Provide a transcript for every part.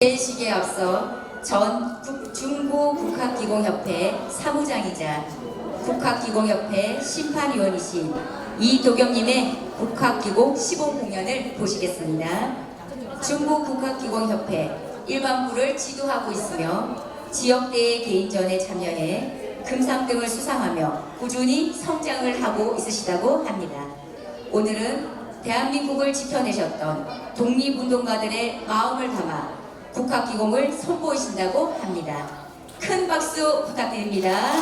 시기에 앞서 전 중고국학기공협회 사무장이자 국학기공협회 심판위원이신 이도겸님의 국학기공 시범 공연을 보시겠습니다. 중고국학기공협회 일반부를 지도하고 있으며 지역대회 개인전에 참여해 금상 등을 수상하며 꾸준히 성장을 하고 있으시다고 합니다. 오늘은 대한민국을 지켜내셨던 독립운동가들의 마음을 담아 국학기공을 선보이신다고 합니다. 큰 박수 부탁드립니다.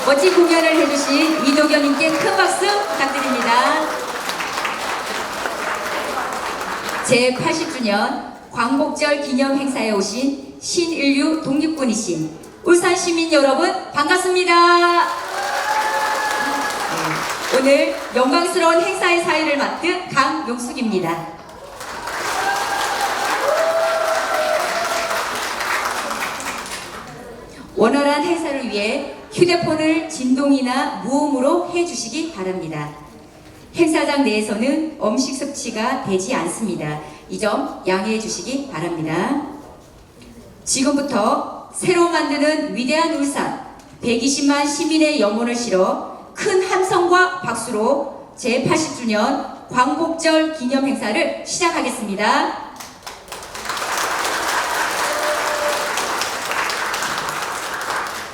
멋진 공연을 해주신 이도겸님께 큰 박수 부탁드립니다. 제80주년 광복절 기념 행사에 오신 신인류 독립군이신 울산 시민 여러분 반갑습니다. 오늘 영광스러운 행사의 사회를 맡은 강용숙입니다. 원활한 행사를 위해 휴대폰을 진동이나 무음으로 해주시기 바랍니다. 행사장 내에서는 음식 섭취가 되지 않습니다. 이 점 양해해 주시기 바랍니다. 지금부터 새로 만드는 위대한 울산 120만 시민의 영혼을 실어 큰 함성과 박수로 제80주년 광복절 기념 행사를 시작하겠습니다.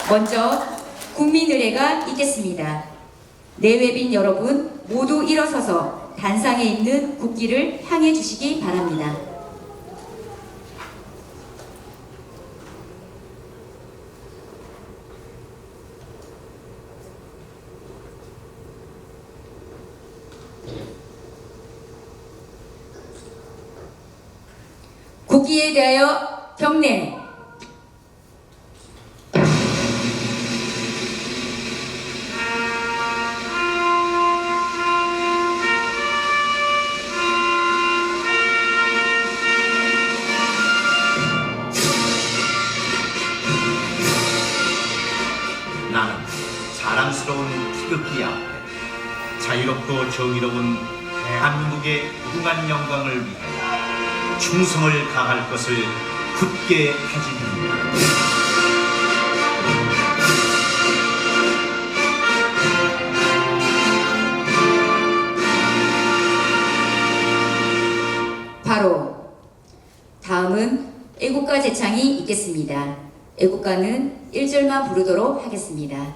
먼저 국민의례가 있겠습니다. 내외빈 여러분 모두 일어서서 단상에 있는 국기를 향해 주시기 바랍니다. 국기에 대하여 경례. 나는 자랑스러운 태극기 앞에 자유롭고 정의로운 대한민국의 무궁한 영광을 위하여 충성을 다할 것을 굳게 다짐합니다. 바로 다음은 애국가 제창이 있겠습니다. 애국가는 1절만 부르도록 하겠습니다.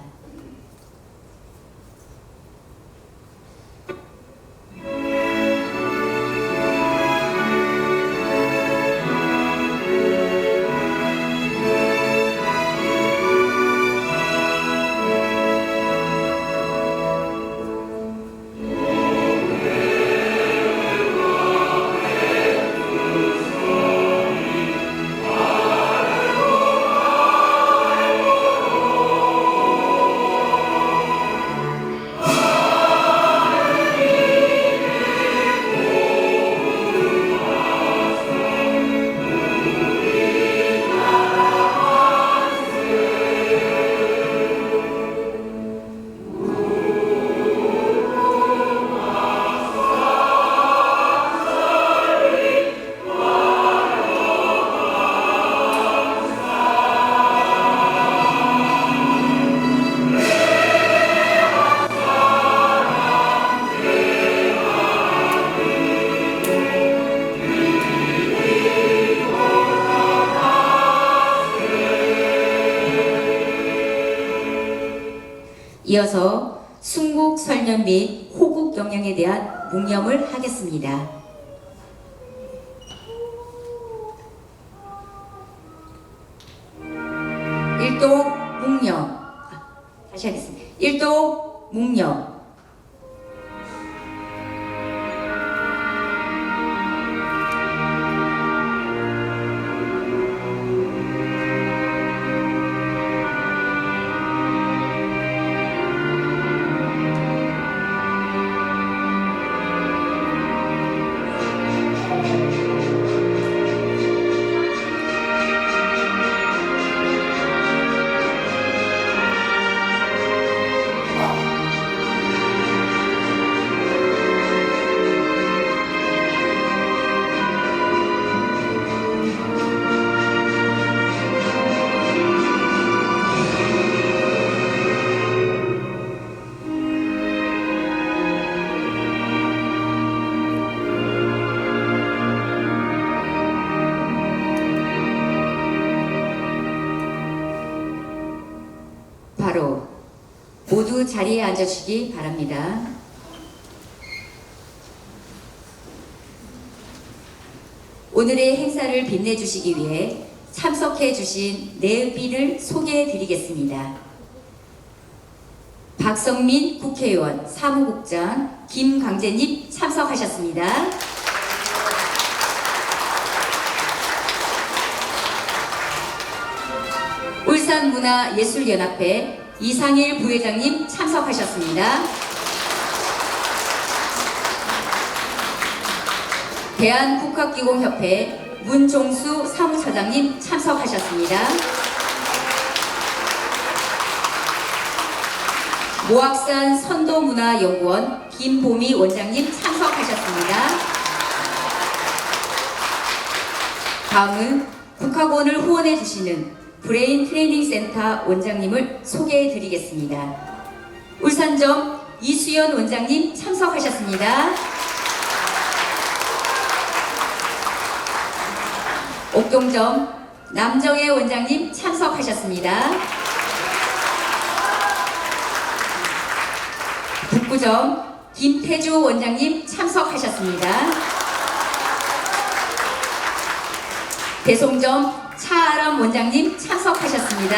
이어서 순국 설년 및 호국 영령에 대한 묵념을 하겠습니다. 일동 묵념. 다시 하겠습니다. 일동 묵념. 바로 모두 자리에 앉아주시기 바랍니다. 오늘의 행사를 빛내주시기 위해 참석해주신 내빈을 소개해드리겠습니다. 박성민 국회의원, 사무국장, 김강재님 참석하셨습니다. 울산문화예술연합회 이상일 부회장님 참석하셨습니다. 대한국학기공협회 문종수 사무처장님 참석하셨습니다. 모악산 선도문화연구원 김보미 원장님 참석하셨습니다. 다음은 국학원을 후원해 주시는 브레인 트레이닝 센터 원장님을 소개해 드리겠습니다. 울산점 이수연 원장님 참석하셨습니다. 옥동점 남정혜 원장님 참석하셨습니다. 북구점 김태주 원장님 참석하셨습니다. 대송점 차아람 원장님 참석하셨습니다.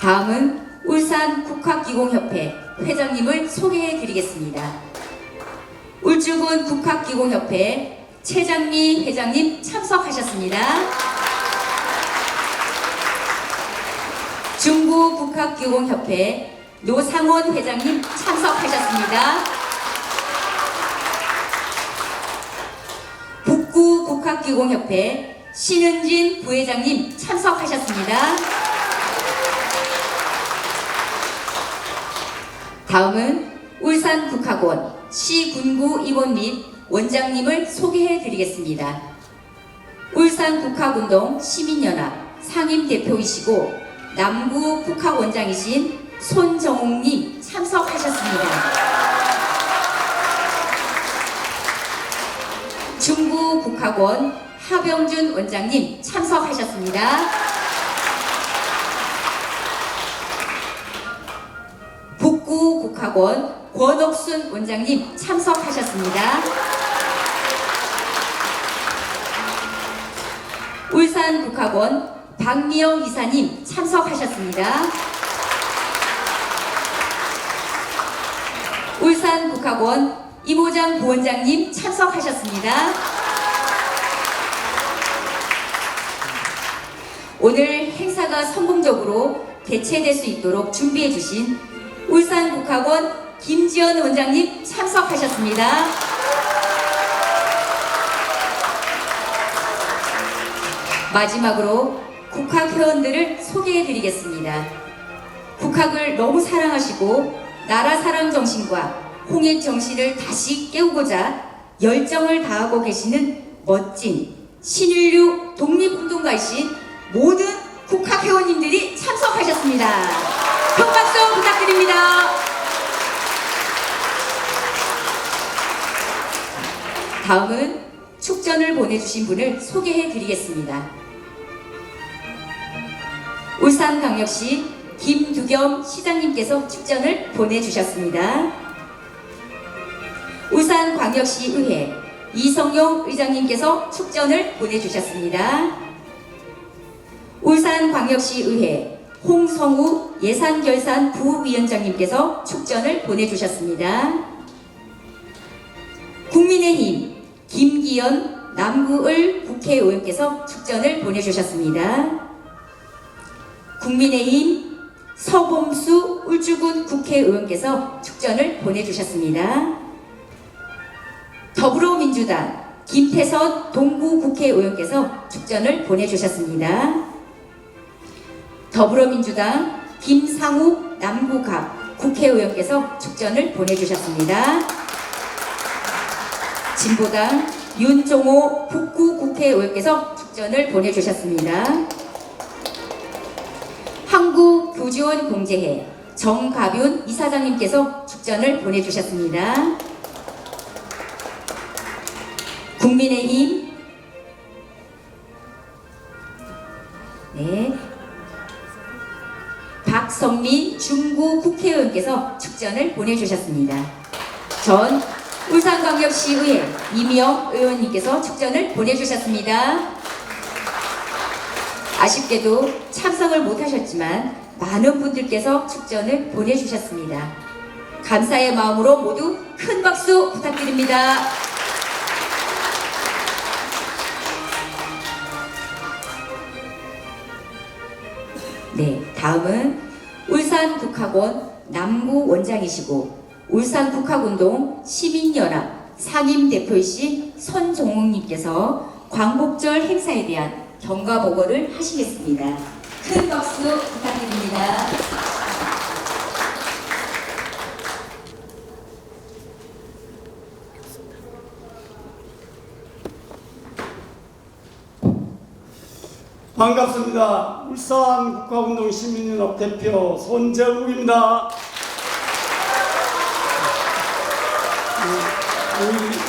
다음은 울산 국학기공협회 회장님을 소개해 드리겠습니다. 울주군 국학기공협회 최장미 회장님 참석하셨습니다. 중구 국학기공협회 노상원 회장님 참석하셨습니다. 북구 국학기공협회 신은진 부회장님 참석하셨습니다. 다음은 울산국학원 시군구 임원 및 원장님을 소개해 드리겠습니다. 울산국학운동 시민연합 상임대표이시고 남구 국학원장이신 손정옥님 참석하셨습니다. 중구 국학원 하병준 원장님 참석하셨습니다. 북구 국학원 권옥순 원장님 참석하셨습니다. 울산 국학원 박미영 이사님 참석하셨습니다. 울산 국학원 이모장 부원장님 참석하셨습니다. 오늘 행사가 성공적으로 개최될 수 있도록 준비해 주신 울산국학원 김지연 원장님 참석하셨습니다. 마지막으로 국학회원들을 소개해 드리겠습니다. 국학을 너무 사랑하시고 나라 사랑 정신과 홍익 정신을 다시 깨우고자 열정을 다하고 계시는 멋진 신인류 독립운동가이신 모든 국학회원님들이 참석하셨습니다. 큰 박수 부탁드립니다. 다음은 축전을 보내주신 분을 소개해 드리겠습니다. 울산광역시 김두겸 시장님께서 축전을 보내주셨습니다. 울산광역시의회 이성용 의장님께서 축전을 보내주셨습니다. 울산광역시의회 홍성우 예산결산 부위원장님께서 축전을 보내주셨습니다. 국민의힘 김기현 남구을 국회의원께서 축전을 보내주셨습니다. 국민의힘 서범수 울주군 국회의원께서 축전을 보내주셨습니다. 더불어민주당 김태선 동구 국회의원께서 축전을 보내주셨습니다. 더불어민주당 김상욱 남구갑 국회의원께서 축전을 보내주셨습니다. 진보당 윤종호 북구 국회의원께서 축전을 보내주셨습니다. 한국교지원 공제회 정가윤 이사장님께서 축전을 보내주셨습니다. 국민의힘 박성민 중구 국회의원께서 축전을 보내주셨습니다. 전 울산광역시의회 이미영 의원님께서 축전을 보내주셨습니다. 아쉽게도 참석을 못하셨지만 많은 분들께서 축전을 보내주셨습니다. 감사의 마음으로 모두 큰 박수 부탁드립니다. 네, 다음은 울산국학원 남구 원장이시고 울산국학운동 시민연합 상임대표이신 선종욱님께서 광복절 행사에 대한 경과보고를 하시겠습니다. 큰 박수 부탁드립니다. 반갑습니다. 울산 국가운동 시민연합 대표 손정욱입니다.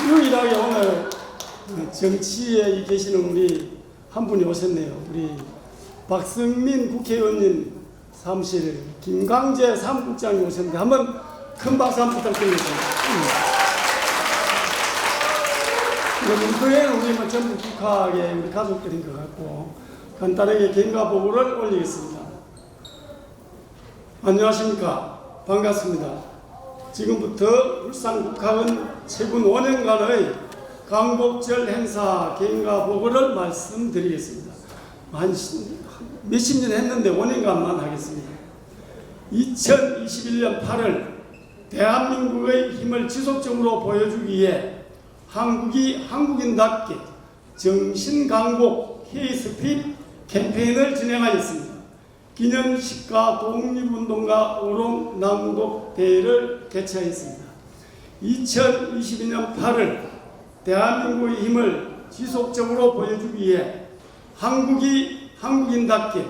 유일하게 오늘 정치에 계시는 우리 한 분이 오셨네요. 우리 박성민 국회의원님 사무실 김광재 사무국장이 오셨는데 한번 큰 박수 한번 부탁드리겠습니다. 그 외에는 우리 전부 국학의 우리 가족들인 것 같고 간단하게 경과 보고를 올리겠습니다. 안녕하십니까. 반갑습니다. 지금부터 울산국학은 최근 5년간의 광복절 행사 경과 보고를 말씀드리겠습니다. 몇십 년 했는데 5년간만 하겠습니다. 2021년 8월 대한민국의 힘을 지속적으로 보여주기 위해 한국이 한국인답게 정신강복 K-스피릿 캠페인을 진행하였습니다. 기념식과 독립운동가 오롱 낭독 대회를 개최하였습니다. 2022년 8월 대한민국의 힘을 지속적으로 보여주기 위해 한국이 한국인답게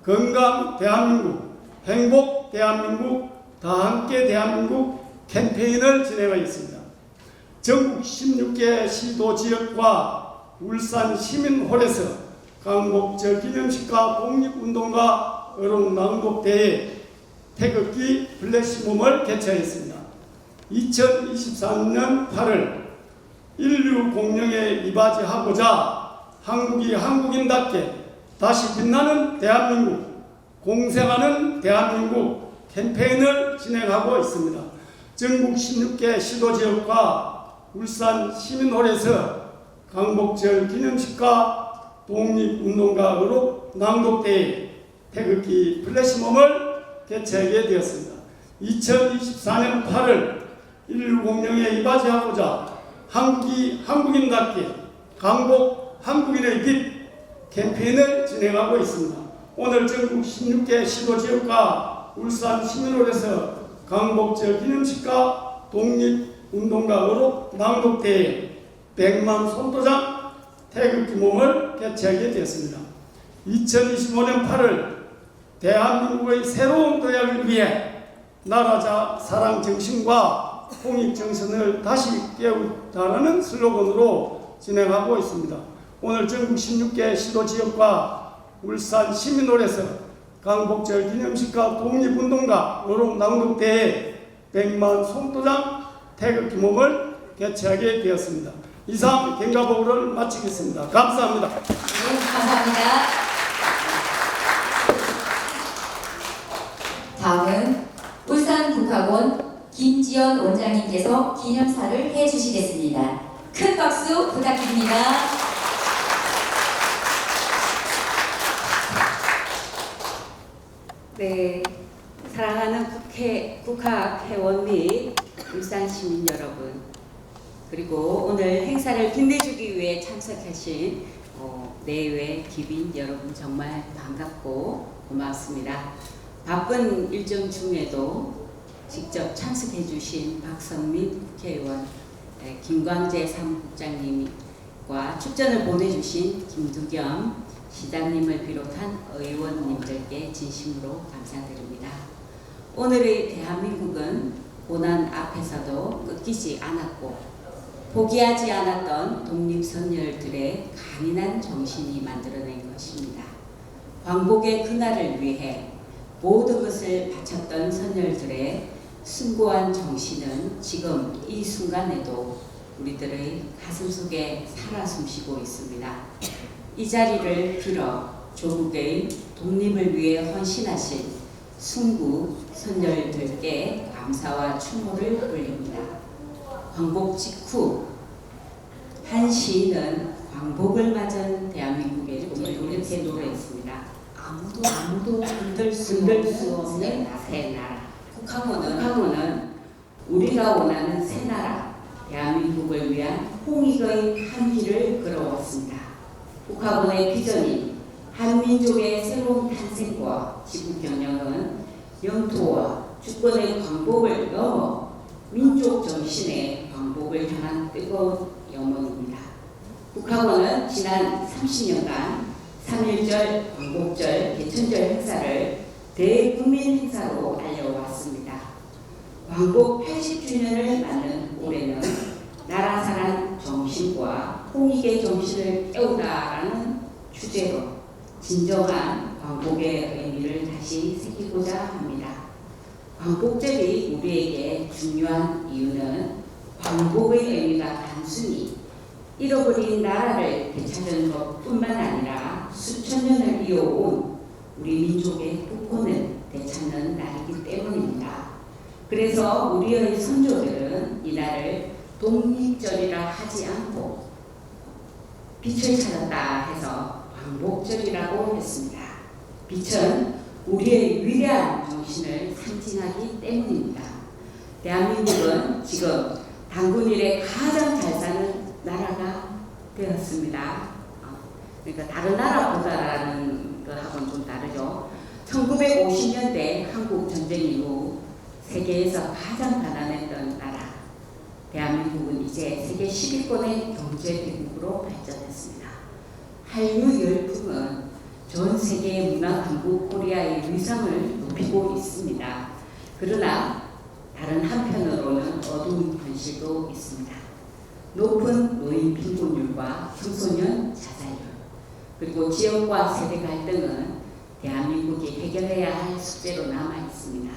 건강 대한민국, 행복 대한민국, 다함께 대한민국 캠페인을 진행하였습니다. 전국 16개 시도 지역과 울산 시민홀에서 광복절 기념식과 독립운동가 어록 낭독대회 태극기 플래시몹을 개최하였습니다. 2023년 8월 인류 공룡에 이바지하고자 한국이 한국인답게 다시 빛나는 대한민국, 공생하는 대한민국 캠페인을 진행하고 있습니다. 전국 16개 시도지역과 울산 시민홀에서 광복절 기념식과 독립운동가 어록 낭독대회 태극기 플래시몹을 개최하게 되었습니다. 2024년 8월 인류 공룡에 이바지하고자 한국이 한국인답게 광복 한국인의 빛 캠페인을 진행하고 있습니다. 오늘 전국 16개 시도지역과 울산 시민홀에서 광복절 기념식과 독립운동가 어록 낭독대회 100만 손도장 태극기 몸을 개최하게 되었습니다. 2025년 8월 대한민국의 새로운 도약을 위해 나라자 사랑 정신과 공익 정신을 다시 깨우다라는 슬로건으로 진행하고 있습니다. 오늘 전국 16개 시도지역과 울산 시민홀에서 광복절 기념식과 독립운동가 어록 낭독대회 100만 손도장 태극기 몸을 개최하게 되었습니다. 이상 경과 보고를 마치겠습니다. 감사합니다. 네, 감사합니다. 다음은 울산국학원 김지연 원장님께서 기념사를 해주시겠습니다. 큰 박수 부탁드립니다. 네, 사랑하는 국학회원 및 울산 시민 여러분, 그리고 오늘 행사를 빛내주기 위해 참석하신 내외 귀빈 여러분 정말 반갑고 고맙습니다. 바쁜 일정 중에도 직접 참석해 주신 박성민 국회의원, 김광재 사무국장님과 축전을 보내주신 김두겸 시장님을 비롯한 의원님들께 진심으로 감사드립니다. 오늘의 대한민국은 고난 앞에서도 꺾이지 않았고 포기하지 않았던 독립선열들의 강인한 정신이 만들어낸 것입니다. 광복의 그날을 위해 모든 것을 바쳤던 선열들의 숭고한 정신은 지금 이 순간에도 우리들의 가슴속에 살아 숨쉬고 있습니다. 이 자리를 빌어 조국의 독립을 위해 헌신하신 순구 선열들께 감사와 추모를 올립니다. 광복 직후 한 시인은 광복을 맞은 대한민국에 이렇게 노래했습니다. 아무도 흔들 수 없는 새 나라. 국학원은 우리가 원하는 새 나라 대한민국을 위한 홍익의 한기를 끌어왔습니다. 국학원의 비전이 한민족의 새로운 탄생과 지구 경영은 영토와 주권의 광복을 넘어 민족 정신의 광복을 향한 뜨거운 염원입니다. 국학원은 지난 30년간 3.1절, 광복절, 개천절 행사를 대국민 행사로 알려왔습니다. 광복 80주년을 맞는 올해는 나라 사랑 정신과 홍익의 정신을 깨우다라는 주제로 진정한 광복의 의미를 다시 새기고자 합니다. 광복절이 우리에게 중요한 이유는 광복의 의미가 단순히 잃어버린 나라를 되찾은 것뿐만 아니라 수천 년을 이어온 우리 민족의 국권을 되찾는 날이기 때문입니다. 그래서 우리의 선조들은 이날을 독립절이라 하지 않고 빛을 찾았다 해서 광복절이라고 했습니다. 빛은 우리의 위대한 정신을 상징하기 때문입니다. 대한민국은 지금 단군 이래 가장 잘 사는 나라가 되었습니다. 그러니까 다른 나라보다라는 거하고는 좀 다르죠. 1950년대 한국 전쟁 이후 세계에서 가장 가난했던 나라 대한민국은 이제 세계 10위권의 경제 대국으로 발전했습니다. 한류 열풍은 전 세계 문화 강국 코리아의 위상을 높이고 있습니다. 그러나 다른 한편으로는 어두운 현실도 있습니다. 높은 노인 빈곤율과 청소년 자살률, 그리고 지역과 세대 갈등은 대한민국이 해결해야 할 숙제로 남아 있습니다.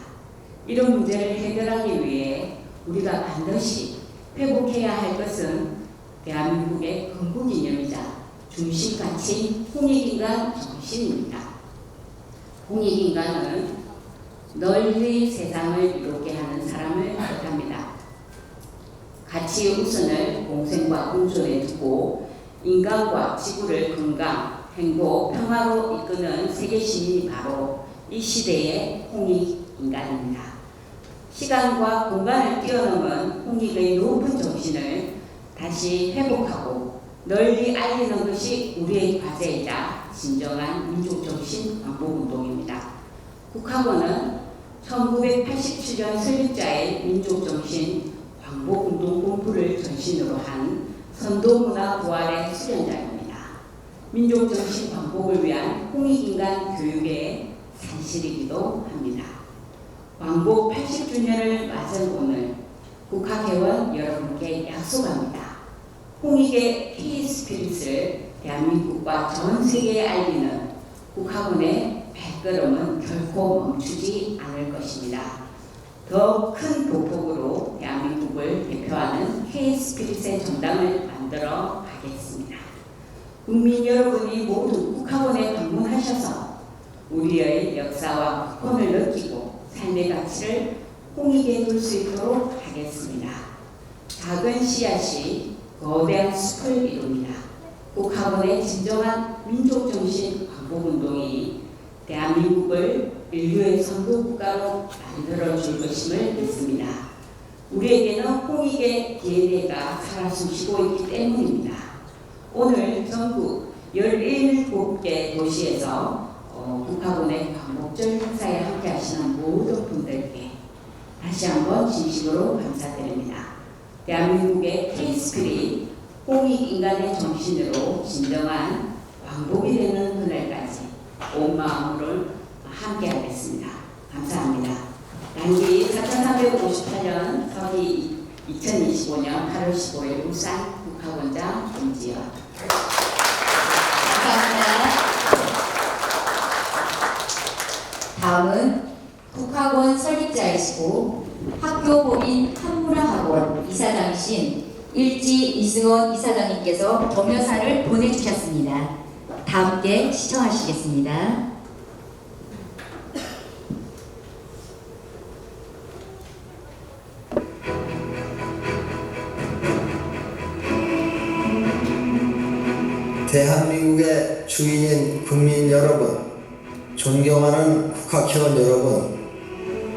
이런 문제를 해결하기 위해 우리가 반드시 회복해야 할 것은 대한민국의 건국이념이자 중심가치인 홍익인간 정신입니다. 홍익인간은 널리 세상을 이롭게 하는 사람을 뜻합니다. 가치의 우선을 공생과 공존에 두고 인간과 지구를 건강, 행복, 평화로 이끄는 세계 시민이 바로 이 시대의 홍익인간입니다. 시간과 공간을 뛰어넘은 홍익의 높은 정신을 다시 회복하고 널리 알리는 것이 우리의 과제이자 진정한 민족정신 광복운동입니다. 국학원은 1987년 설립자의 민족정신 광복운동 공부를 전신으로 한 선도문화 부활의 수련자입니다. 민족정신 광복을 위한 홍익인간 교육의 산실이기도 합니다. 광복 80주년을 맞은 오늘 국학회원 여러분께 약속합니다. 홍익의 K-스피릿을 대한민국과 전 세계에 알리는 국학원의 발걸음은 결코 멈추지 않을 것입니다. 더 큰 보폭으로 대한민국을 대표하는 K-스피릿의 정당을 만들어 가겠습니다. 국민 여러분이 모두 국학원에 방문하셔서 우리의 역사와 국권을 느끼고 삶의 가치를 홍익에 둘 수 있도록 하겠습니다. 작은 씨앗이 거대한 숲을 이룹니다. 국학원의 진정한 민족정신 광복운동이 대한민국을 인류의 선도국가로 만들어줄 것임을 믿습니다. 우리에게는 홍익의 DNA가 살아 숨쉬고 있기 때문입니다. 오늘 전국 17개 도시에서 국학원의 광복절 행사에 함께 하시는 모든 분들께 다시 한번 진심으로 감사드립니다. 대한민국의 K-스피릿, 홍익인간의 정신으로 진정한 광복이 되는 그날까지 온 마음으로 함께 하겠습니다. 감사합니다. 단기 4358년 서기 2025년 8월 15일 울산 국학원장 김지연. 감사합니다. 다음은 국학원 설립자이시고 학교법인 한문화학원 이사장이신 일지 이승원 이사장님께서 범여사를 보내주셨습니다. 다 함께 시청하시겠습니다. 대한민국의 주인인 국민 여러분, 존경하는 국학회원 여러분,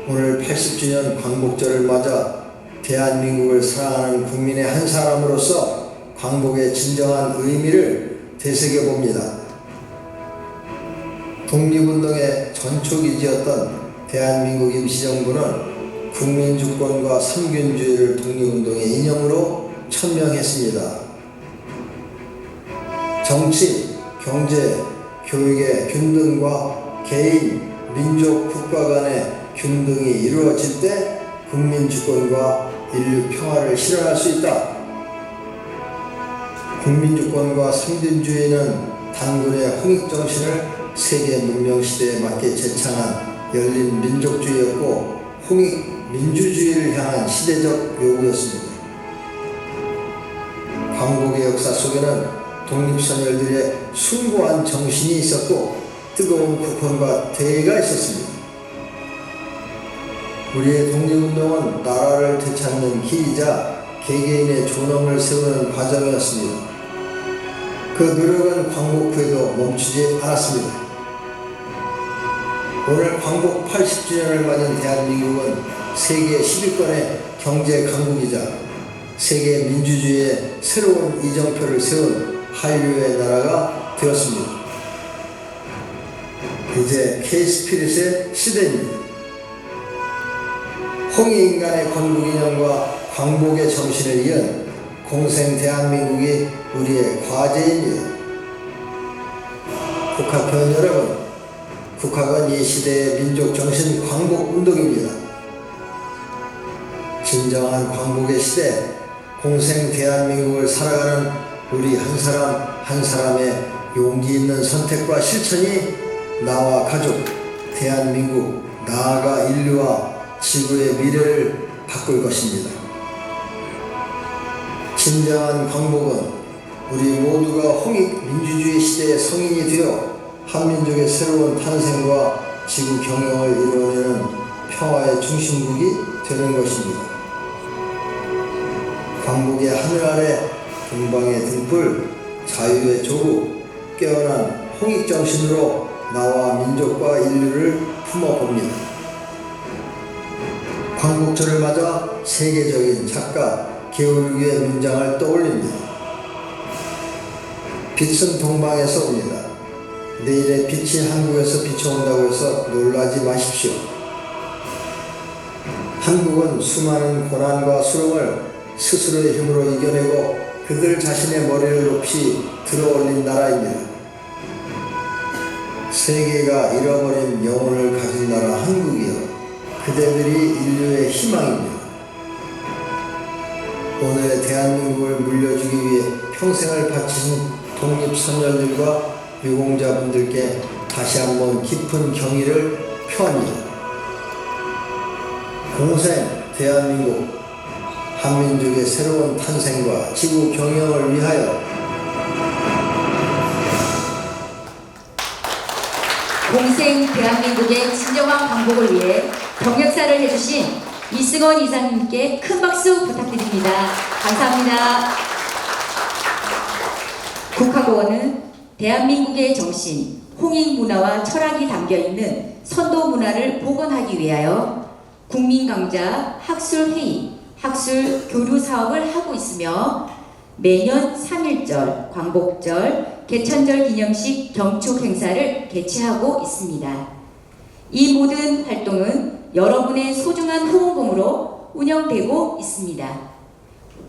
오늘 80주년 광복절을 맞아 대한민국을 사랑하는 국민의 한 사람으로서 광복의 진정한 의미를 되새겨 봅니다. 독립운동의 전초기지였던 대한민국 임시정부는 국민주권과 삼균주의를 독립운동의 이념으로 천명했습니다. 정치, 경제, 교육의 균등과 개인, 민족, 국가 간의 균등이 이루어질 때 국민주권과 인류 평화를 실현할 수 있다. 국민주권과 삼균주의는 단군의 홍익정신을 세계 문명시대에 맞게 제창한 열린 민족주의였고 홍익민주주의를 향한 시대적 요구였습니다. 광복의 역사 속에는 독립선열들의 숭고한 정신이 있었고 뜨거운 국헌과 대의가 있었습니다. 우리의 독립운동은 나라를 되찾는 길이자 개개인의 존엄을 세우는 과정이었습니다. 그 노력은 광복 후에도 멈추지 않았습니다. 오늘 광복 80주년을 맞은 대한민국은 세계 10위권의 경제 강국이자 세계 민주주의의 새로운 이정표를 세운 한류의 나라가 되었습니다. 이제 K-스피릿의 시대입니다. 홍익인간의 건국이념과 광복의 정신을 이은 공생 대한민국이 우리의 과제입니다. 국학회원 여러분, 국학은 이 시대의 민족정신 광복운동입니다. 진정한 광복의 시대, 공생 대한민국을 살아가는 우리 한 사람 한 사람의 용기 있는 선택과 실천이 나와 가족, 대한민국, 나아가 인류와 지구의 미래를 바꿀 것입니다. 진정한 광복은 우리 모두가 홍익민주주의 시대의 성인이 되어 한민족의 새로운 탄생과 지구 경영을 이루어내는 평화의 중심국이 되는 것입니다. 광복의 하늘 아래 동방의 등불, 자유의 조국, 깨어난 홍익정신으로 나와 민족과 인류를 품어봅니다. 광복절을 맞아 세계적인 작가 게오르기의 문장을 떠올립니다. 빛은 동방에서 옵니다. 내일의 빛이 한국에서 비춰온다고 해서 놀라지 마십시오. 한국은 수많은 고난과 수렁을 스스로의 힘으로 이겨내고 그들 자신의 머리를 높이 들어올린 나라입니다. 세계가 잃어버린 영혼을 가진 나라 한국이요, 그대들이 인류의 희망입니다. 오늘의 대한민국을 물려주기 위해 평생을 바치신 독립선열들과 유공자분들께 다시 한번 깊은 경의를 표합니다. 공생 대한민국, 한민족의 새로운 탄생과 지구 경영을 위하여 공생 대한민국의 진정한 광복을 위해 경력사를 해주신 이승원 이사님께 큰 박수 부탁드립니다. 감사합니다. 국학고원은 대한민국의 정신, 홍익문화와 철학이 담겨있는 선도문화를 복원하기 위하여 국민강좌, 학술회의, 학술 교류 사업을 하고 있으며 매년 3.1절, 광복절, 개천절 기념식 경축 행사를 개최하고 있습니다. 이 모든 활동은 여러분의 소중한 후원금으로 운영되고 있습니다.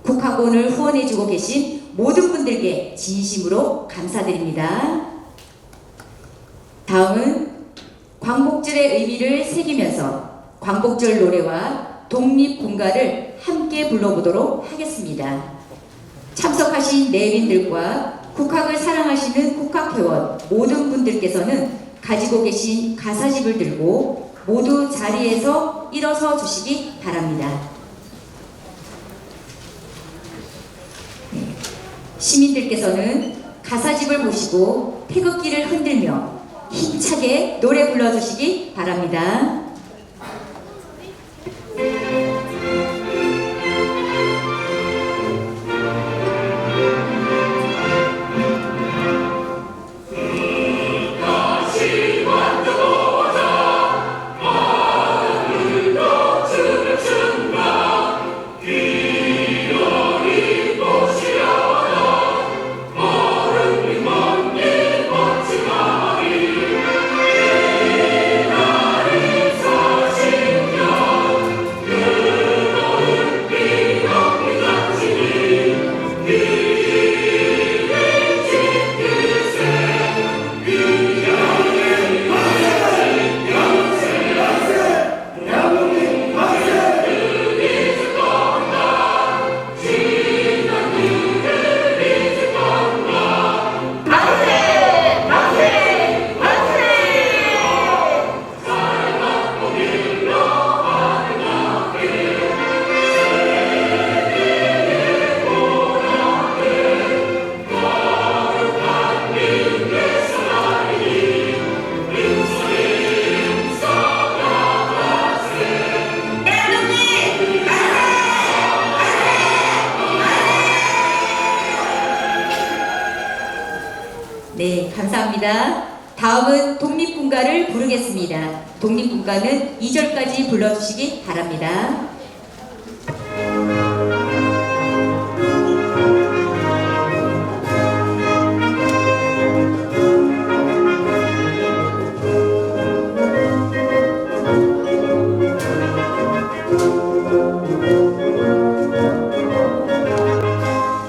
국학원을 후원해주고 계신 모든 분들께 진심으로 감사드립니다. 다음은 광복절의 의미를 새기면서 광복절 노래와 독립군가를 함께 불러보도록 하겠습니다. 참석하신 내빈들과 국학을 사랑하시는 국학회원 모든 분들께서는 가지고 계신 가사집을 들고 모두 자리에서 일어서 주시기 바랍니다. 시민들께서는 가사집을 보시고 태극기를 흔들며 힘차게 노래 불러주시기 바랍니다. 네, 감사합니다. 다음은 독립군가를 부르겠습니다. 독립군가는 2절까지 불러주시기 바랍니다.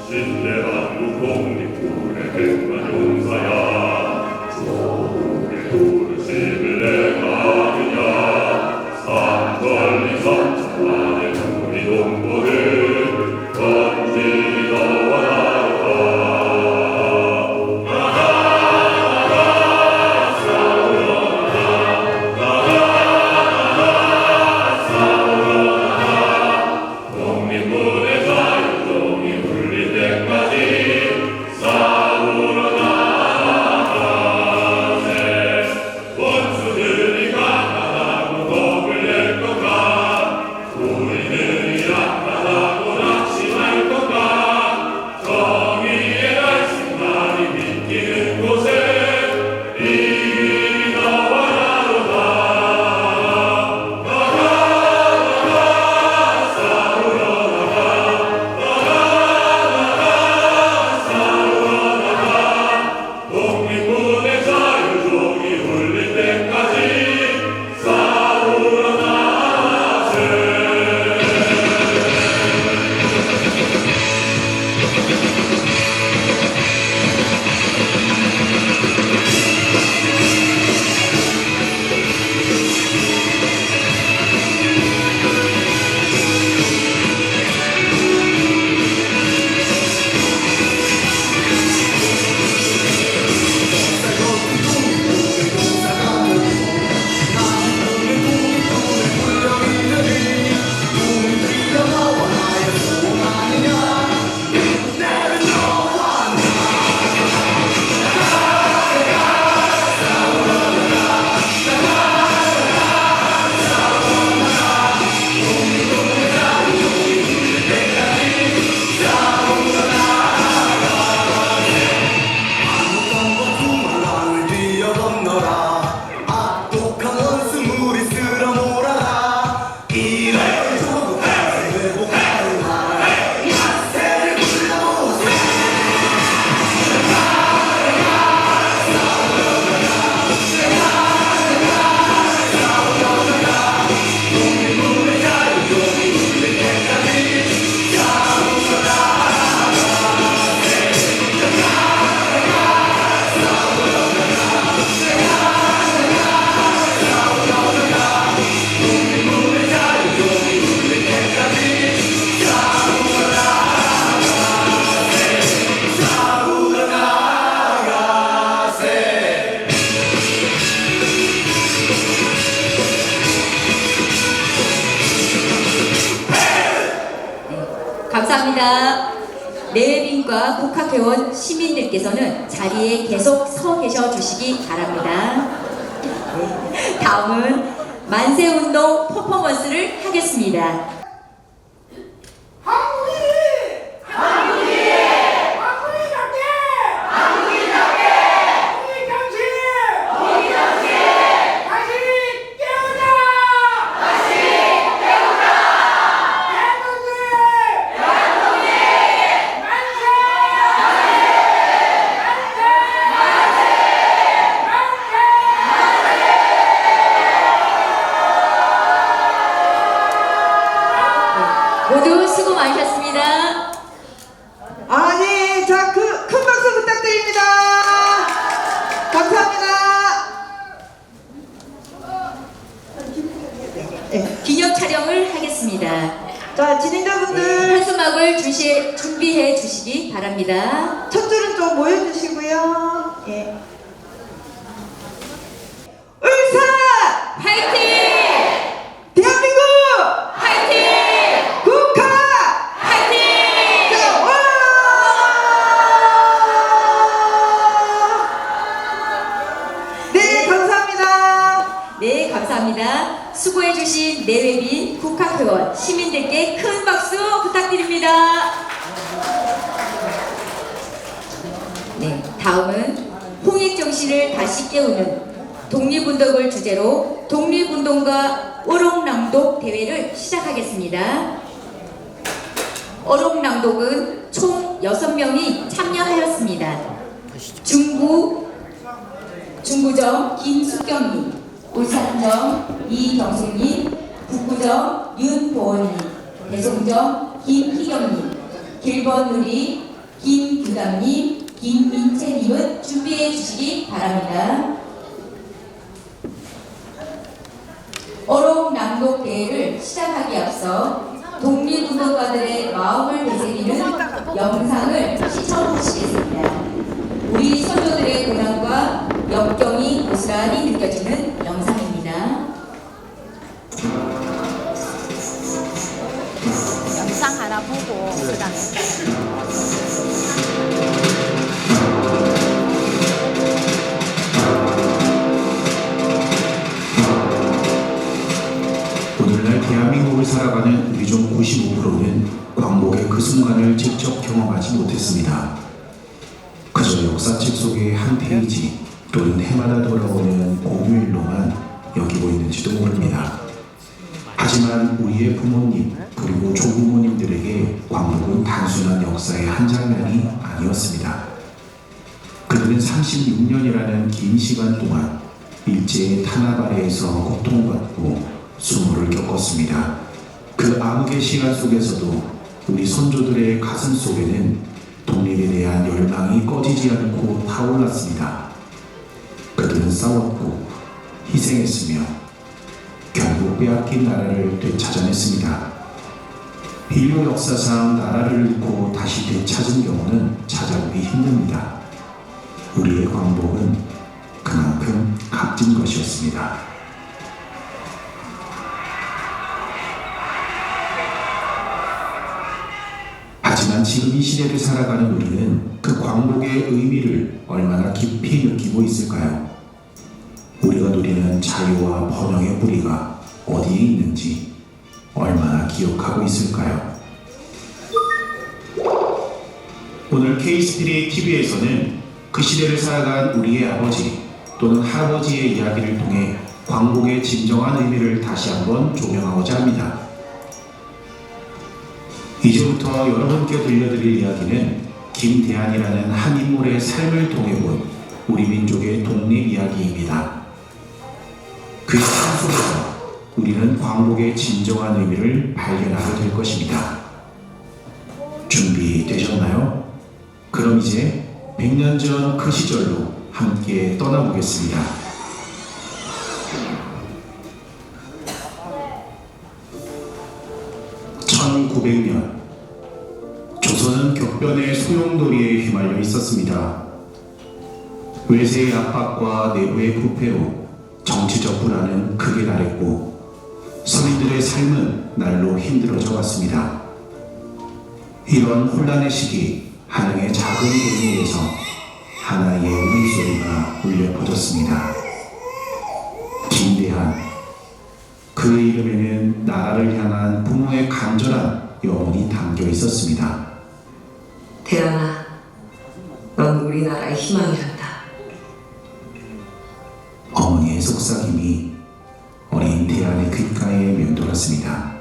신뢰하고 독립군의 백만 용사야 조국의 부르심을 내가 아느냐 삼천리 삼천만의 우리 동포들 건진히 너와 나로 독립군의 자유종이 울릴 때까지 싸우러 나가세 원수들이 강하다고 겁을 낼 건가 우리는 약하다고 낙심할 건가 정의의 날씨날이 비키는 곳에 이 길이 너와 나로다 독립군의 자유종이 울릴 때까지 싸우러 나가세 감사합니다. 내외빈과 국학회원 시민들께서는 자리에 계속 서 계셔 주시기 바랍니다. 네, 다음은 만세운동 퍼포먼스를 하겠습니다. 모두 수고 많으셨습니다. 네. 자, 큰 박수 부탁드립니다. 감사합니다. 네. 기념 촬영을 하겠습니다. 자, 진행자분들 한수막을 준비해 주시기 바랍니다. 첫 줄은 좀 모여주시고요. 예. 울산! 화이팅! 대한민국! 화이팅! 국가! 화이팅! 자, 와! 네, 감사합니다. 네, 감사합니다. 수고해주신 내외빈 국학회원 시민들께 큰 박수 부탁드립니다. 네, 다음은 정신을 다시 깨우는 독립운동을 주제로 독립운동가 어록낭독 대회를 시작하겠습니다. 어록낭독은 총 6명이 참여하였습니다. 중구점 김수경님, 울산점 이경수님, 북구점 윤보원님, 대송점 김희경님, 길번누리 김규담님, 김민채님은 준비해 주시기 바랍니다. 어록낭독 대회를 시작하기 앞서 독립운동가들의 마음을 되새기는 영상을 시청하시겠습니다. 우리 선조들의 고난과 역경이 고스란히 느껴지는 영상입니다. 영상 하나 보고 그다음에 오늘날 대한민국을 살아가는 우리 중 95%는 광복의 그 순간을 직접 경험하지 못했습니다. 그저 역사책 속의 한 페이지 또는 해마다 돌아오는 공휴일로만 여기고 있는지도 모릅니다. 하지만 우리의 부모님 그리고 조부모님들에게 광복은 단순한 역사의 한 장면이 아니었습니다. 그들은 36년이라는 긴 시간 동안 일제의 탄압 아래에서 고통받고 수모를 겪었습니다. 그 암흑의 시간 속에서도 우리 선조들의 가슴 속에는 독립에 대한 열망이 꺼지지 않고 타올랐습니다. 그들은 싸웠고 희생했으며 결국 빼앗긴 나라를 되찾아냈습니다. 인류 역사상 나라를 잃고 다시 되찾은 경우는 찾아보기 힘듭니다. 우리의 광복은 그만큼 값진 것이었습니다. 하지만 지금 이 시대를 살아가는 우리는 그 광복의 의미를 얼마나 깊이 느끼고 있을까요? 우리가 누리는 자유와 번영의 뿌리가 어디에 있는지 얼마나 기억하고 있을까요? 오늘 K-스피릿 TV에서는 그 시대를 살아간 우리의 아버지 또는 할아버지의 이야기를 통해 광복의 진정한 의미를 다시 한번 조명하고자 합니다. 이제부터 여러분께 들려드릴 이야기는 김대한이라는 한 인물의 삶을 통해 본 우리 민족의 독립 이야기입니다. 그 삶 속에서 우리는 광복의 진정한 의미를 발견하게 될 것입니다. 준비되셨나요? 그럼 이제 100년 전 그 시절로 함께 떠나보겠습니다. (1900년) 조선은 격변의 소용돌이에 휘말려 있었습니다. 외세의 압박과 내부의 부패로 정치적 불안은 극에 달했고 서민들의 삶은 날로 힘들어져 왔습니다. 이런 혼란의 시기 한양의 작은 골목에서 하나의 울음소리가 울려 퍼졌습니다. 김대한. 그의 이름에는 나라를 향한 부모의 간절한 영혼이 담겨 있었습니다. 대한아, 넌 우리나라의 희망이란다. 어머니의 속삭임이 어린 대한의 귓가에 맴돌았습니다.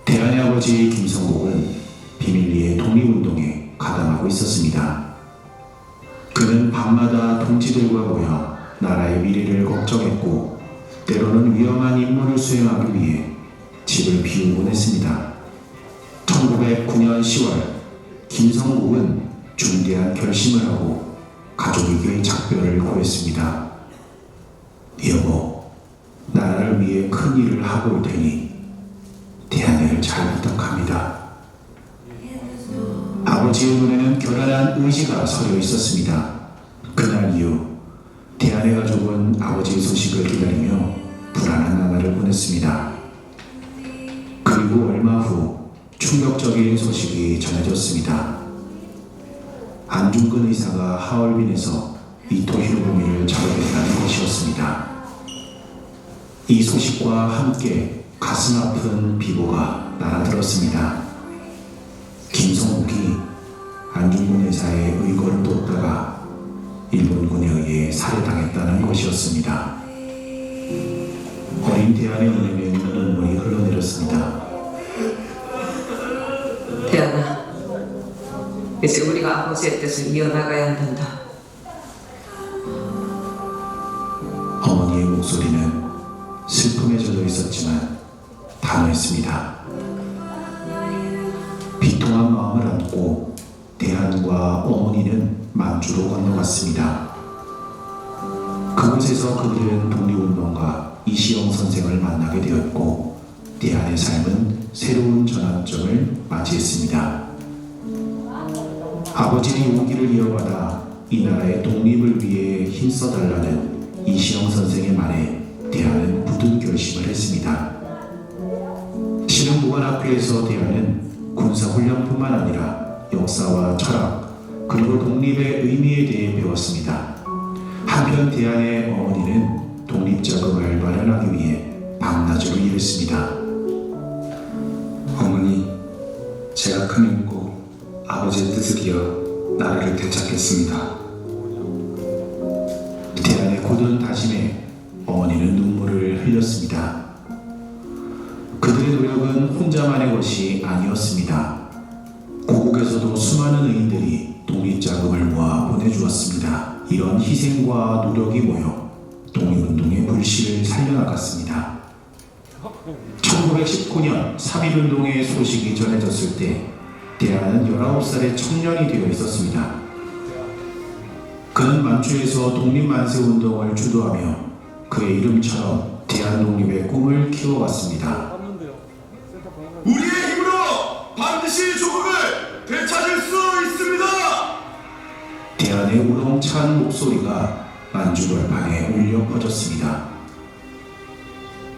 대한의 아버지 김성복은 비밀리에 독립운동에 가담하고 있었습니다. 그는 밤마다 동지들과 모여 나라의 미래를 걱정했고 때로는 위험한 임무를 수행하기 위해 집을 비우곤 했습니다. 1909년 10월 김성국은 중대한 결심을 하고 가족에게 작별을 고했습니다. 여보, 나라를 위해 큰 일을 하고 올 테니 대한이를 잘 부탁합니다. 아버지의 눈에는 결연한 의지가 서려 있었습니다. 그날 이후 대한의 가족은 아버지의 소식을 기다리며 불안한 나날을 보냈습니다. 그리고 얼마 후 충격적인 소식이 전해졌습니다. 안중근 의사가 하얼빈에서 이토 히로부미를 잡아냈다는 것이었습니다. 이 소식과 함께 가슴 아픈 비보가 날아들었습니다. 김성국이 안중근 의사의 의거를 뒀다가 일본군에 의해 살해당했다는 것이었습니다. 어린 대안의 눈에는 눈물이 흘러내렸습니다. 대안아, 이제 우리가 아버지의 뜻을 이어나가야 한단다. 어머니의 목소리는 슬픔에 젖어 있었지만 단호했습니다. 비통한 마음을 안고 대안과 어머니는 만주로 건너갔습니다. 그곳에서 그들은 독립운동가 이시영 선생을 만나게 되었고 대안의 삶은 새로운 전환점을 맞이했습니다. 아버지의 용기를 이어받아 이 나라의 독립을 위해 힘써달라는 이시영 선생의 말에 대안은 굳은 결심을 했습니다. 신흥보관학교에서 대안은 군사훈련뿐만 아니라 역사와 철학 그리고 독립의 의미에 대해 배웠습니다. 한편 대안의 어머니는 독립자금을 마련하기 위해 밤낮으로 일했습니다. 어머니, 제가 큰 힘고 아버지의 뜻을 이어 나라를 되찾겠습니다. 대안의 굳은 다짐에 어머니는 눈물을 흘렸습니다. 그들의 노력은 혼자만의 것이 아니었습니다. 고국에서도 수많은 의인들이 독립자금을 모아 보내주었습니다. 이런 희생과 노력이 모여 독립운동의 불씨를 살려나갔습니다. 1919년 3.1운동의 소식이 전해졌을 때 대안은 19살의 청년이 되어 있었습니다. 그는 만주에서 독립만세운동을 주도하며 그의 이름처럼 대한독립의 꿈을 키워왔습니다. 우리의 힘으로 반드시 조국을 되찾을 수 있습니다. 대안의 우렁찬 목소리가 만주 벌판에 울려 퍼졌습니다.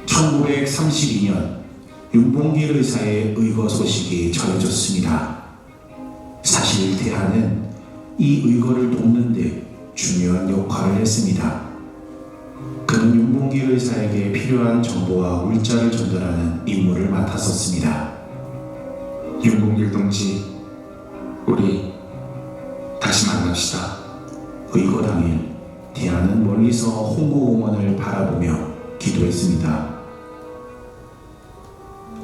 1932년 윤봉길 의사의 의거 소식이 전해졌습니다. 사실 대안은 이 의거를 돕는 데 중요한 역할을 했습니다. 그는 윤봉길 의사에게 필요한 정보와 물자를 전달하는 임무를 맡았었습니다. 윤봉길 동지, 우리 다시 만납시다. 의거 당일 대안은 멀리서 홍보공원을 바라보며 기도했습니다.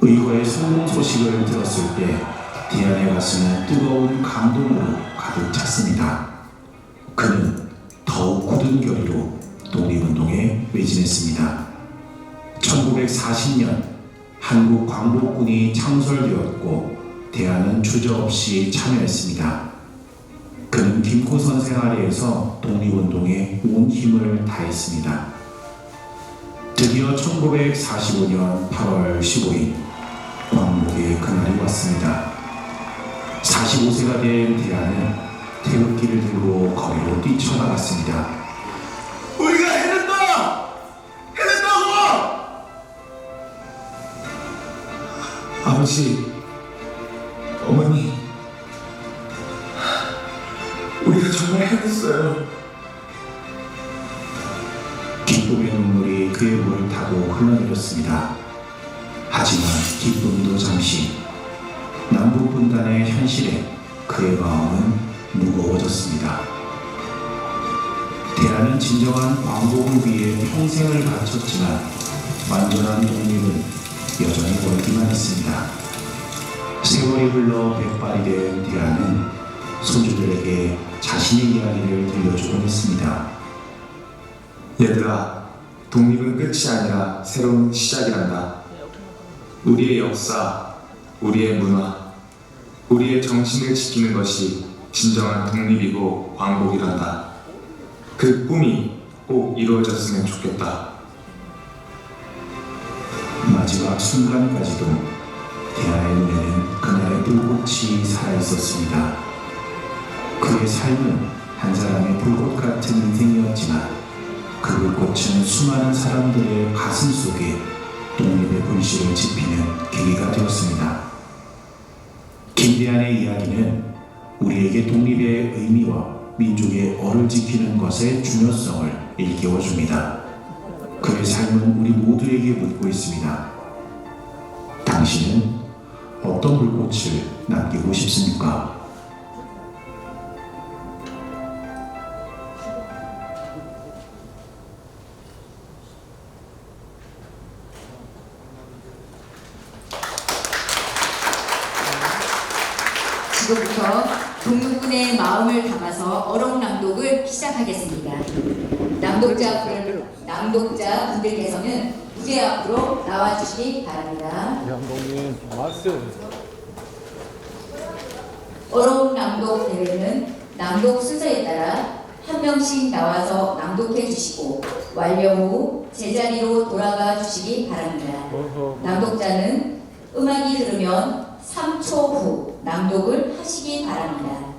의거의 성공 소식을 들었을 때 대안의 가슴은 뜨거운 감동으로 가득 찼습니다. 그는 더욱 굳은 결의로 독립운동에 매진했습니다. 1940년 한국 광복군이 창설되었고 대안은 주저없이 참여했습니다. 그는 김포선 생활에서 독립운동에 온 힘을 다했습니다. 드디어 1945년 8월 15일 광복의 그날이 왔습니다. 45세가 된 대안은 태극기를 들고 거리로 뛰쳐나갔습니다. 우리가 해냈다! 해냈다고! 아버지, 어머니, 우리가 정말 해냈어요. 기쁨의 눈물이 그의 목을 타고 흘러내렸습니다. 하지만 기쁨도 잠시, 남북 분단의 현실에 그의 마음은 무거워졌습니다. 대안은 진정한 광복을 위해 평생을 바쳤지만 완전한 독립은 여전히 멀기만 했습니다. 세월이 흘러 백발이 된 대안은 손주들에게 자신의 이야기를 들려주곤 했습니다. 얘들아, 독립은 끝이 아니라 새로운 시작이란다. 우리의 역사, 우리의 문화, 우리의 정신을 지키는 것이 진정한 독립이고 광복이란다. 그 꿈이 꼭 이루어졌으면 좋겠다. 마지막 순간까지도 대안의 눈에는 그날의 불꽃이 살아있었습니다. 그의 삶은 한 사람의 불꽃 같은 인생이었지만 그 불꽃은 수많은 사람들의 가슴 속에 독립의 불씨를 지피는 계기가 되었습니다. 김대안의 이야기는 우리에게 독립의 의미와 민족의 얼을 지키는 것의 중요성을 일깨워줍니다. 그의 삶은 우리 모두에게 묻고 있습니다. 당신은 어떤 불꽃을 남기고 싶습니까? 지금부터 동료군의 마음을 담아서 어록 낭독을 시작하겠습니다. 낭독자분들께서는 무대 앞으로 나와주시기 바랍니다. 감독님, 말씀. 어록 낭독 대회는 낭독 순서에 따라 한 명씩 나와서 낭독해 주시고 완료 후 제자리로 돌아가 주시기 바랍니다. 낭독자는 음악이 흐르면 3초 후 낭독을 하시기 바랍니다.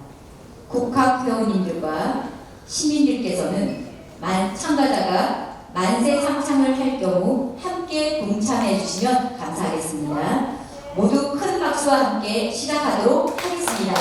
국학 회원님들과 시민들께서는 참가자가 만세 상창을 할 경우 함께 동참해 주시면 감사하겠습니다. 모두 큰 박수와 함께 시작하도록 하겠습니다.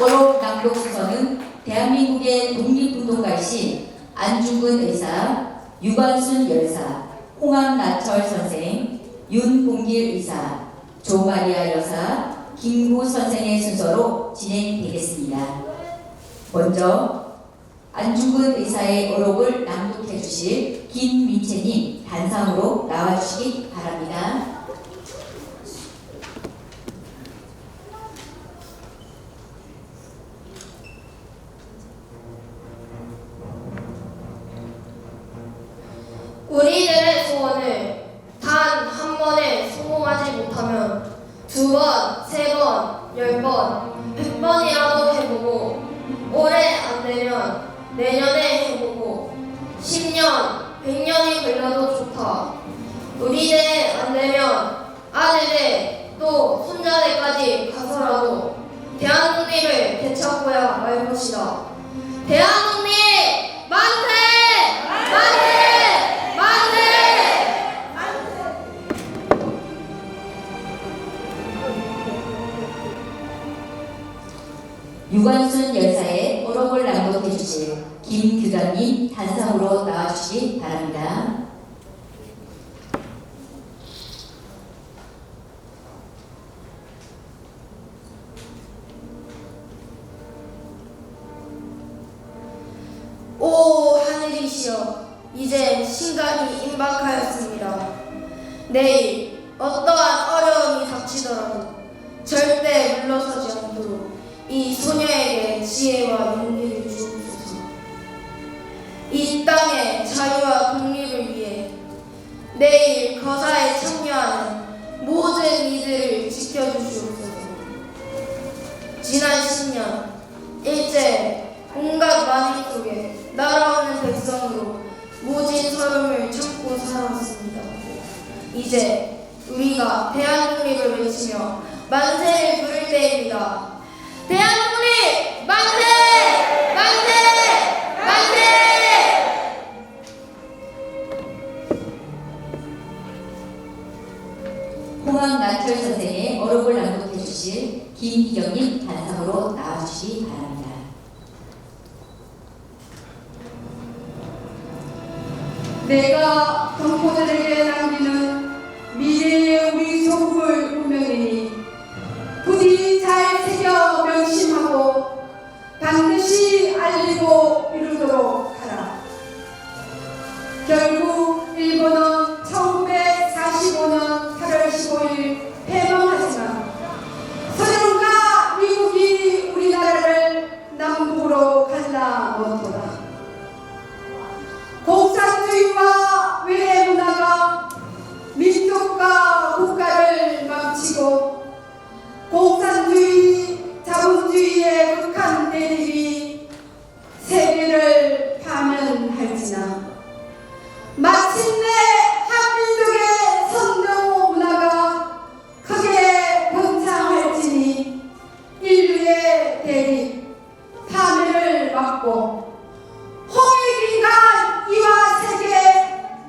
어록 낭독 순서는 대한민국의 독립운동가이신 안중근 의사, 유관순 열사, 홍암나철 선생, 윤봉길 의사, 조마리아 여사, 김구 선생의 순서로 진행되겠습니다. 먼저 안중근 의사의 어록을 낭독해 주실 김민채님 단상으로 나와주시기 바랍니다. 우리들의 소원을 단 한 번에 성공하지 못하면 2번, 3번, 10번, 100번이라도 해보고 올해 안 되면 내년에 해보고 10년, 100년이 걸려도 좋다. 우리대 안 되면 아들대 또 손자대까지 가서라도 대한독립을 되찾고야 말 것이다. 대한독립 만세! 만세! 만세! 유관순 열사의 어록을 낭독해 주실 김규장님 단상으로 나와주시기 바랍니다. 오 하늘이시여, 이제 신각이 임박하였습니다. 내일 어떠한 어려움이 닥치더라도 절대 물러서지 않도록 이 소녀에게 지혜와 용기를 주옵소서. 이 땅의 자유와 독립을 위해 내일 거사에 참여하는 모든 이들을 지켜주시옵소서. 지난 10년 일제 온갖 만인 속에 날아오는 백성으로 모진 서름을 참고 살아왔습니다. 이제 우리가 대한독립을 외치며 만세를 부를 때입니다. 대한독립 만세! 만세! 만세! 홍암나철 선생의 어록을 낭독해 주실 김희경님 단상으로 나와주시기 바랍니다. 내가 동포들에게 남기는 미래의 우리 조국을 운명이니 부디 잘 새겨 명심하고 반드시 알리고 이루도록 하라. 결국 일본은 1945년 8월 15일 패망하지만 소련과 미국이 우리나라를 남북으로 갈라 못하다. 공산주의와 외래 문화가 민족과 국가를 망치고 공산주의, 자본주의의 극한 대립이 세계를 파면할지나 마침내 한민족의 선동 문화가 크게 번창할지니 인류의 대립, 파멸을 막고 홍익인간 이와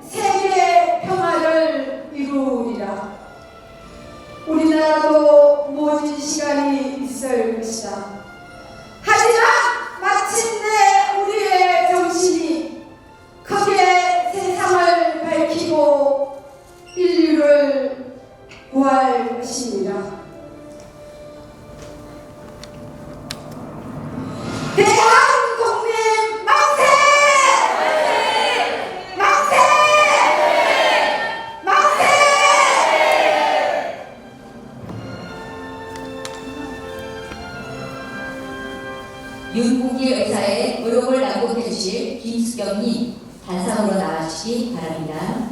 세계 평화를 이루리라. 우리나라도 모진 시간이 있을 것이다. 하지만 윤국일 의사의 의록을 낭독해 주실 김수경님 단상으로 나와주시기 바랍니다.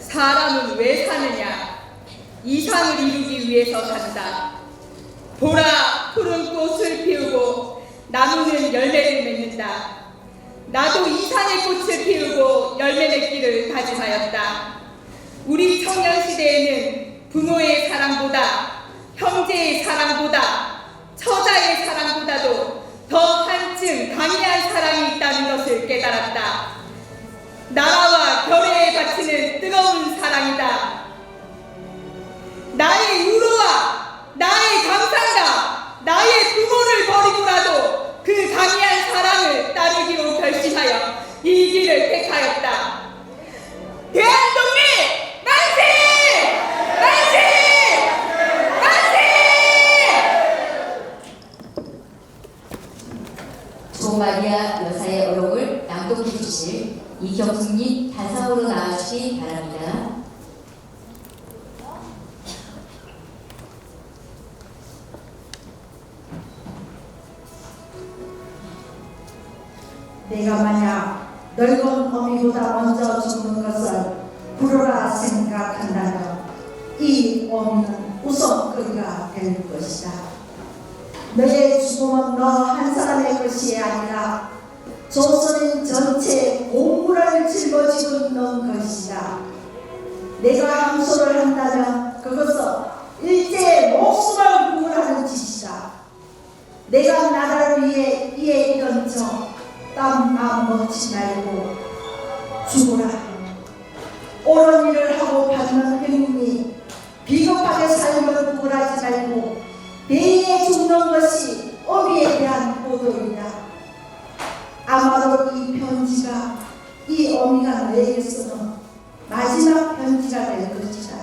사람은 왜 사느냐? 이상을 이루기 위해서 산다. 보라, 푸른 꽃을 피우고 나무는 열매를 맺는다. 나도 이상의 꽃을 피우고 열매 맺기를 다짐하였다. 우리 청년 시대에는 부모의 사랑보다, 형제의 사랑보다, 처자의 사랑보다도 더 한층 강의한 사랑이 있다는 것을 깨달았다. 나라와 결의에 바치는 뜨거운 사랑이다. 나의 유로와 나의 감상과 나의 부모를 버리고라도 그 강의한 사랑을 따르기로 결심하여 이 길을 택하였다. 대한독립 만세! 만세! 만세! 조마리아 여사의 어록을 낭독해 주실 이경숙님 단상으로 나와주시기 바랍니다. 내가 만약 늙은 어미보다 먼저 죽는 것을 불효라 생각한다면 이 어미는 우선거리가 될 것이다. 너의 죽음은 너 한 사람의 것이 아니라 조선인 전체 공물을 짊어지고 있는 것이다. 내가 항소를 한다면 그것은 일제의 목숨을 구원하는 짓이다. 내가 나라를 위해 이에 이런 땀 마음 먹지 말고 죽으라. 옳은 일을 하고 받는 행운이 비겁하게 삶을 구걸하지 말고 대의에 죽는 것이 어미에 대한 보도이다. 아마도 이 편지가 이 어미가 너에게서는 마지막 편지가 될 것이다.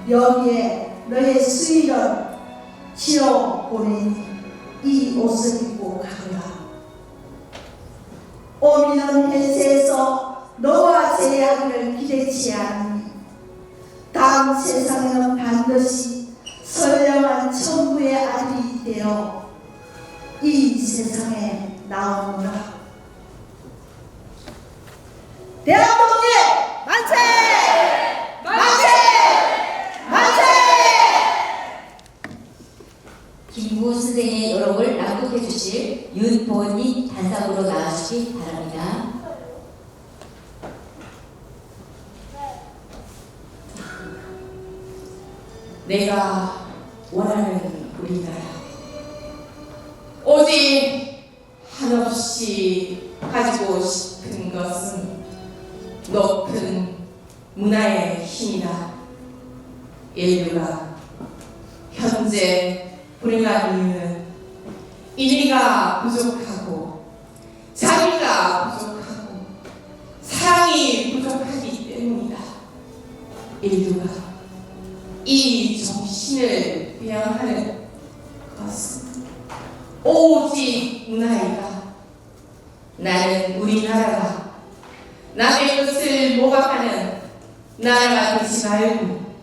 여기에 너의 수의를 지어 보내니 이 옷을 입고 가거라. 어미는 현세에서 너와 재회하기를 기대치 않으니 다음 세상에는 반드시 선량한 천부의 아들이 되어 이 세상에 나오노라. 대한독립 만세! 만세! 만세! 김구 선생의 여록을 낭독해 주실 윤보은님 단상으로 나와주시기 바랍니다. 내가 원하는 우리나라, 오직 한없이 가지고 싶은 것은 높은 문화의 힘이다. 인류가 현재 불행한 이유는 인위가 부족하고 자비가 부족하고 사랑이 부족하기 때문이다. 인류가 이 정신을 부양하는 것은 오직 문화이다. 나는 우리나라가 남의 것을 모각하는 나라가 되지 말고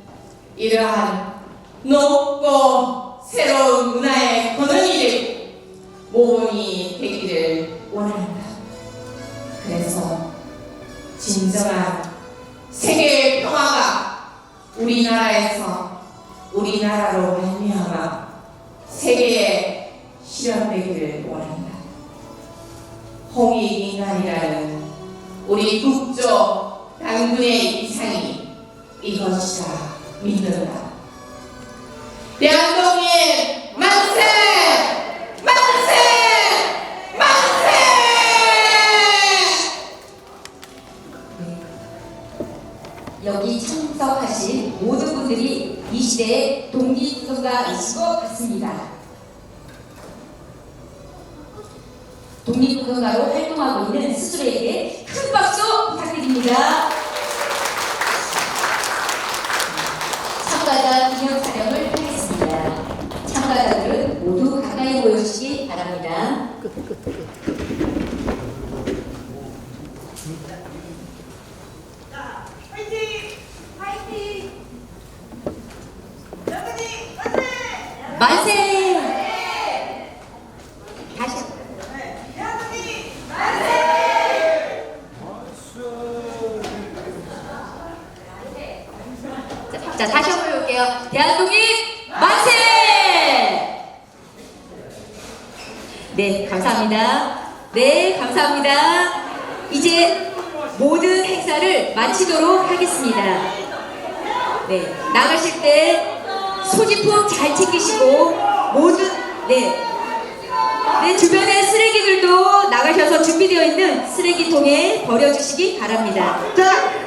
이러한 높고 새로운 문화의 권위를 모범이 되기를 원한다. 그래서 진정한 세계의 평화가 우리나라에서 우리나라로 말미암아 세계에 실현되기를 원한다. 홍익인간이라는 우리 국조 당군의 이상이 이것이라 믿는다. 대한독립 만세! 만세! 만세! 여기 참석하신 모든 분들이 이 시대의 독립운동가이신 것 같습니다. 독립운동가로 활동하고 있는 스스로에게 큰 박수 부탁드립니다. 참가자 기념 촬영을 하겠습니다. 참가자들은 모두 가까이 모여주시기 바랍니다. 화이팅! 화이팅! 대한독립 만세! 네, 감사합니다. 네, 감사합니다. 이제 모든 행사를 마치도록 하겠습니다. 네, 나가실 때 소지품 잘 챙기시고 모든 네, 주변의 쓰레기들도 나가셔서 준비되어 있는 쓰레기통에 버려주시기 바랍니다. 자,